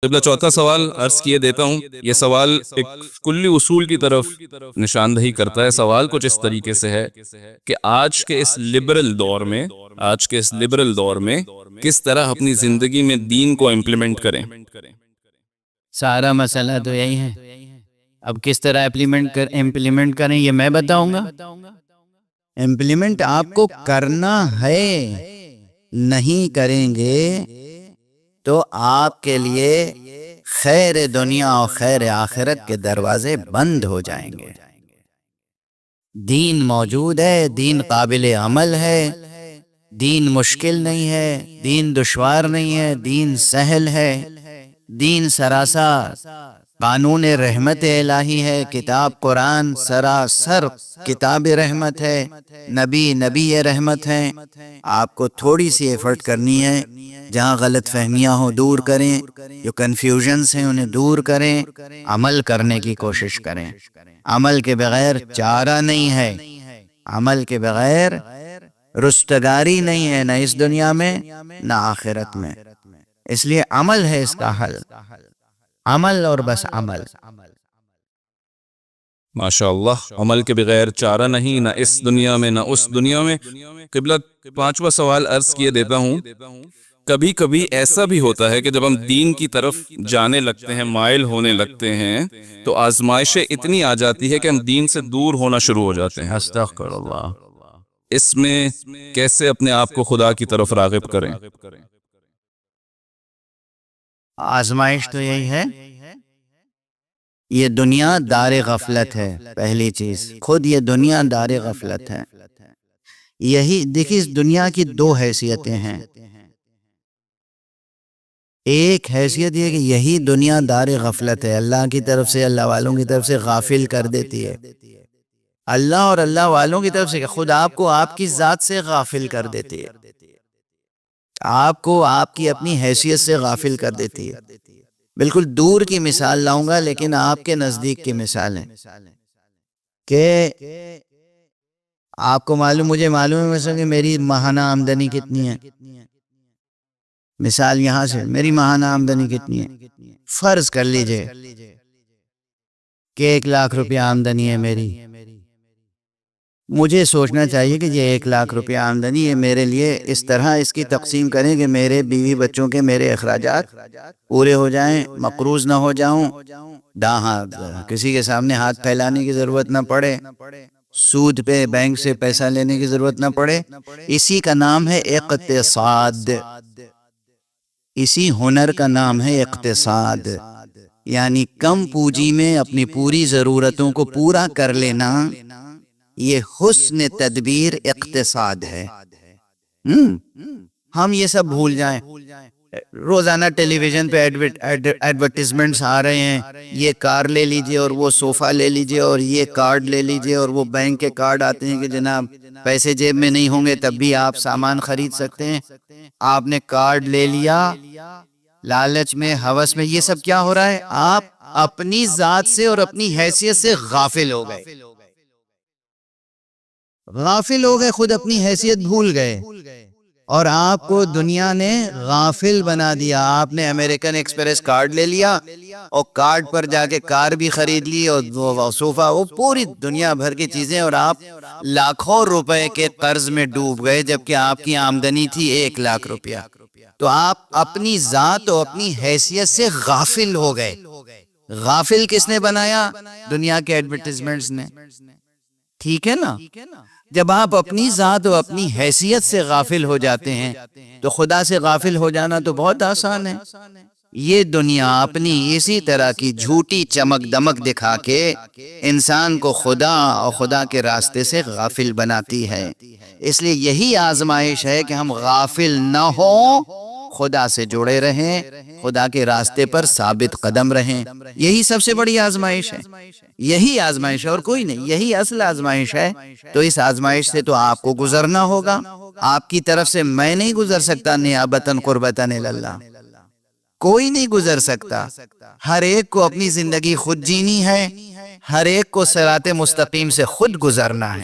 قبلہ چوتھا سوال عرض کیے دیتا ہوں۔ یہ سوال ایک کلی اصول کی طرف نشاندہی کرتا ہے۔ سوال کچھ اس طریقے سے ہے کہ آج کے اس لبرل دور میں کس طرح اپنی زندگی میں دین کو امپلیمنٹ کریں۔ سارا مسئلہ تو یہی ہے۔ اب کس طرح امپلیمنٹ کریں یہ میں بتاؤں گا۔ امپلیمنٹ آپ کو کرنا ہے، نہیں کریں گے تو آپ کے لیے خیر دنیا اور خیر آخرت کے دروازے بند ہو جائیں گے۔ دین موجود ہے، دین قابل عمل ہے، دین مشکل نہیں ہے، دین دشوار نہیں ہے، دین سہل ہے، دین سراسا قانون رحمت الہی ہے، کتاب قرآن سراسر کتاب رحمت ہے، نبی رحمت ہے۔ آپ کو تھوڑی سی ایفرٹ کرنی ہے، جہاں غلط فہمیاں ہوں دور کریں، جو کنفیوژنز ہیں انہیں دور کریں، عمل کرنے کی کوشش کریں۔ عمل کے بغیر چارہ نہیں ہے، عمل کے بغیر رستگاری نہیں ہے، نہ اس دنیا میں نہ آخرت میں۔ اس لیے عمل ہے اس کا حل، عمل اور بس عمل۔ ماشاء اللہ، عمل کے بغیر چارہ نہیں، نہ اس دنیا میں نہ اس دنیا میں۔ قبلہ پانچواں سوال عرض کیے دیتا ہوں۔ کبھی کبھی ایسا بھی ہوتا ہے کہ جب ہم دین کی طرف جانے لگتے ہیں، مائل ہونے لگتے ہیں، تو آزمائشیں اتنی آ جاتی ہے کہ ہم دین سے دور ہونا شروع ہو جاتے ہیں۔ استغفر اللہ۔ اس میں کیسے اپنے آپ کو خدا کی طرف راغب کریں؟ آزمائش تو یہی ہے، یہ دنیا دار غفلت ہے۔ پہلی چیز، خود یہ دنیا دار غفلت ہے۔ یہی دیکھیے، اس دنیا کی دو حیثیتیں ہیں۔ ایک حیثیت یہ کہ یہی دنیا دار غفلت ہے، اللہ کی طرف سے، اللہ والوں کی طرف سے غافل کر دیتی ہے۔ اللہ اور اللہ والوں کی طرف سے خود آپ کو آپ کی ذات سے غافل کر دیتی ہے، آپ کو آپ کی اپنی حیثیت سے غافل کر دیتی ہے۔ بالکل دور کی مثال لاؤں گا لیکن آپ کے نزدیک کی مثال ہے کہ آپ کو معلوم، مجھے معلوم ہے مثلا کہ میری ماہانہ آمدنی کتنی ہے۔ مثال یہاں سے، میری ماہانہ آمدنی کتنی ہے؟ فرض کر لیجئے کہ 1,00,000 روپیہ آمدنی ہے میری۔ مجھے سوچنا چاہیے کہ یہ 1,00,000 روپیہ آمدنی ہے، میرے لیے اس طرح اس کی تقسیم کریں کہ میرے بیوی بچوں کے میرے اخراجات پورے ہو جائیں، مقروض نہ ہو جاؤں، کسی کے سامنے ہاتھ پھیلانے کی ضرورت نہ پڑے، سود پہ بینک سے پیسہ لینے کی ضرورت نہ پڑے۔ اسی کا نام ہے اقتصاد، اسی ہنر کا نام ہے اقتصاد، یعنی کم پونجی میں اپنی پوری ضرورتوں کو پورا کر لینا، یہ حسن تدبیر اقتصاد ہے۔ ہم یہ سب بھول جائیں۔ روزانہ ٹیلی ویژن پہ ایڈورٹیزمنٹس آ رہے ہیں، یہ کار لے لیجئے اور وہ صوفہ لے لیجئے اور یہ کارڈ لے لیجئے، اور وہ بینک کے کارڈ آتے ہیں کہ جناب پیسے جیب میں نہیں ہوں گے تب بھی آپ سامان خرید سکتے ہیں۔ آپ نے کارڈ لے لیا، لالچ میں، ہوس میں، یہ سب کیا ہو رہا ہے؟ آپ اپنی ذات سے اور اپنی حیثیت سے غافل ہو گئے، خود اپنی حیثیت بھول گئے، اور آپ کو دنیا نے غافل بنا دیا۔ آپ نے امریکن ایکسپریس کارڈ لے لیا اور کارڈ پر جا کے کار بھی خرید لی اور وہ صوفہ، وہ پوری دنیا بھر کی چیزیں، اور آپ لاکھوں روپے کے قرض میں ڈوب گئے جبکہ آپ کی آمدنی تھی 1,00,000 روپیہ۔ تو آپ اپنی ذات اور اپنی حیثیت سے غافل ہو گئے۔ غافل کس نے بنایا؟ دنیا کے ایڈورٹیزمنٹس نے۔ ٹھیک ہے نا؟ جب آپ اپنی ذات و اپنی حیثیت سے غافل ہو جاتے ہیں تو خدا سے غافل ہو جانا تو بہت آسان ہے۔ یہ دنیا اپنی اسی طرح کی جھوٹی چمک دمک دکھا کے انسان کو خدا اور خدا کے راستے سے غافل بناتی ہے۔ اس لیے یہی آزمائش ہے کہ ہم غافل نہ ہوں، خدا سے جڑے رہیں، خدا کے راستے پر ثابت قدم رہیں۔ یہی سب سے بڑی آزمائش ہے، یہی آزمائش ہے اور کوئی نہیں، یہی اصل آزمائش ہے۔ تو اس آزمائش سے تو آپ کو گزرنا ہوگا، آپ کی طرف سے میں نہیں گزر سکتا، نیابتاً قربتاً اللہ، کوئی نہیں گزر سکتا۔ ہر ایک کو اپنی زندگی خود جینی ہے، ہر ایک کو صراط مستقیم سے خود گزرنا ہے۔